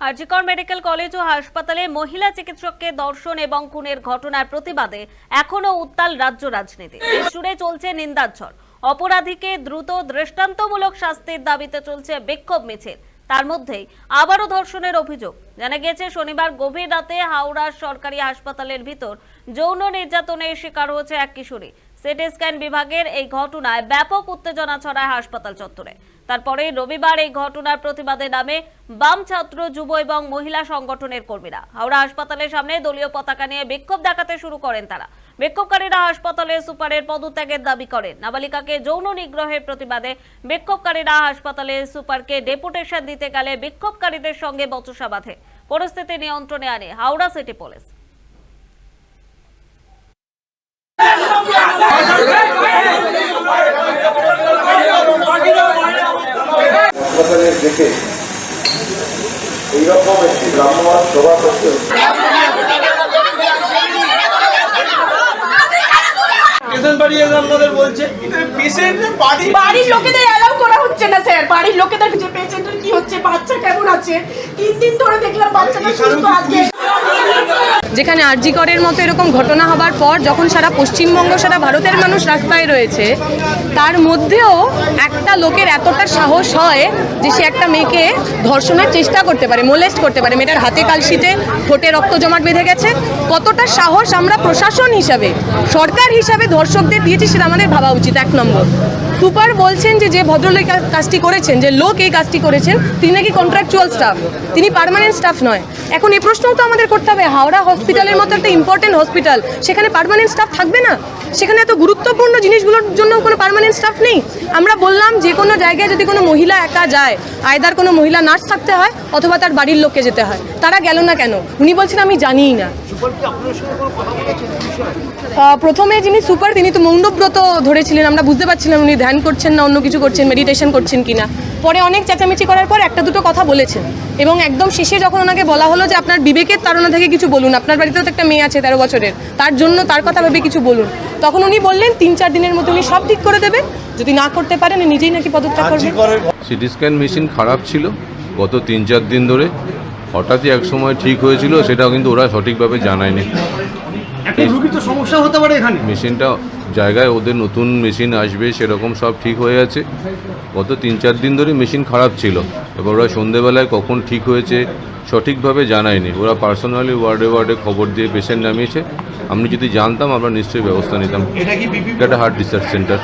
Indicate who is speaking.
Speaker 1: RG Kar medical college ও হাসপাতালে মহিলা চিকিৎসককে ধর্ষণ এবং খুনের ঘটনার প্রতিবাদে এখনো উত্তাল রাজ্য রাজনীতি। দেশজুড়ে চলছে নিন্দার ঝড়। অপরাধীকে দ্রুত দৃষ্টান্তমূলক শাস্তির দাবিতে চলছে বিক্ষোভ মিছিল। তার মধ্যেই আবারও ধর্ষণের অভিযোগ। জানা গেছে শনিবার গভীর রাতে হাওড়ার সরকারি হাসপাতালের ভিতর যৌন নির্যাতনের শিকার হয়েছে এক কিশোরী। সিটি স্ক্যান বিভাগের এই ঘটনায় ব্যাপক উত্তেজনা ছড়ায় হাসপাতাল চত্বরে। তারপরে রবিবার এই ঘটনার প্রতিবাদে নামে বাম ছাত্র, যুব এবং মহিলা সংগঠনের কর্মীরা। হাওড়া হাসপাতালের সামনে দলীয় পতাকা নিয়ে বিক্ষোভ দেখাতে শুরু করেন তারা। বিক্ষোভকারীরা হাসপাতালের সুপারের পদত্যাগের দাবি করেন। নাবালিকাকে যৌন নিগ্রহের প্রতিবাদে বিক্ষোভকারীরা হাসপাতালের সুপারকে ডেপুটেশন দিতে গেলে বিক্ষোভকারীদের সঙ্গে বচসা বাঁধে। পরিস্থিতি নিয়ন্ত্রণে আনে হাওড়া সিটি পুলিশ।
Speaker 2: দেখে এইরকম একটি ভ্রাম্যমাণ সভা করতে
Speaker 3: বাড়ির লোকেদের অ্যালাউ করা হচ্ছে না স্যার। বাড়ির লোকেদের যে পেশেন্টের কি হচ্ছে, বাচ্চা কেমন আছে, 3 দিন ধরে দেখলাম বাচ্চাটা সুস্থ আছে।
Speaker 4: যেখানে আরজিকরের মতো এরকম ঘটনা হবার পর যখন সারা পশ্চিমবঙ্গ, সারা ভারতের মানুষ রাস্তায় রয়েছে, তার মধ্যেও একটা লোকের এতটা সাহস হয় যে সে একটা মেয়েকে ধর্ষণের চেষ্টা করতে পারে, মোলেস্ট করতে পারে। মেয়েটার হাতে কালশিটে ঠোঁটে রক্ত জমাট বেঁধে গেছে। কতটা সাহস আমরা প্রশাসন হিসাবে, সরকার হিসাবে ধর্ষকদের দিয়েছি সেটা আমাদের ভাবা উচিত। 1 নম্বর, সুপার বলছেন যে ভদ্রলোক কাজটি করেছেন, যে লোক এই কাজটি করেছেন, তিনি নাকি কন্ট্রাকচুয়াল স্টাফ, তিনি পার্মানেন্ট স্টাফ নয়। এখন এই প্রশ্নও তো আমাদের করতে হবে, হাওড়া হসপিটালের মতো একটা ইম্পর্টেন্ট হসপিটাল, সেখানে পার্মানেন্ট স্টাফ থাকবে না? সেখানে এত গুরুত্বপূর্ণ জিনিসগুলোর জন্য কোনো পার্মানেন্ট স্টাফ নেই? আমরা বললাম যে কোনো জায়গায় যদি কোনো মহিলা একা যায়, আয়দার কোনো মহিলা নার্স থাকতে হয় অথবা তার বাড়ির লোককে যেতে হয়। তারা গেল না কেন? উনি বলছেন আমি জানিই না। প্রথমে যিনি সুপার তিনি তো মৌনব্রত ধরেছিলেন, আমরা বুঝতে পারছিলাম উনি ধ্যান করছেন না অন্য কিছু করছেন, মেডিটেশন করছেন কিনা। পরে অনেক চেঁচামেচি করার পর একটা দুটো কথা বলেছেন এবং একদম শেষে যখন ওনাকে বলা হলো যে আপনার বিবেকের তাড়না থেকে কিছু বলুন, আপনার বাড়িতেও তো একটা মেয়ে আছে 13 বছরের, তার জন্য তার কথা ভেবে কিছু বলুন, তখন উনি বললেন 3-4 দিনের মধ্যে উনি সব ঠিক করে দেবেন, যদি না করতে পারেন নিজেই নাকি পদত্যাগ করবেন।
Speaker 5: সিটি স্ক্যান মেশিন খারাপ ছিল গত 3-4 দিন ধরে, হঠাৎই এক সময় ঠিক হয়েছিল, সেটাও কিন্তু ওরা সঠিকভাবে জানায়নি।
Speaker 6: সমস্যা হতে পারে এখানে,
Speaker 5: মেশিনটা জায়গায় ওদের নতুন মেশিন আসবে সেরকম সব ঠিক হয়ে আছে। গত 3-4 দিন ধরে মেশিন খারাপ ছিল, এবার ওরা সন্ধেবেলায় কখন ঠিক হয়েছে সঠিকভাবে জানায়নি। ওরা পার্সোনালি ওয়ার্ডে খবর দিয়ে পেশেন্ট নামিয়েছে। আমি যদি জানতাম আমরা নিশ্চয়ই ব্যবস্থা নিতাম। এটা একটা হার্ট রিসার্চ সেন্টার।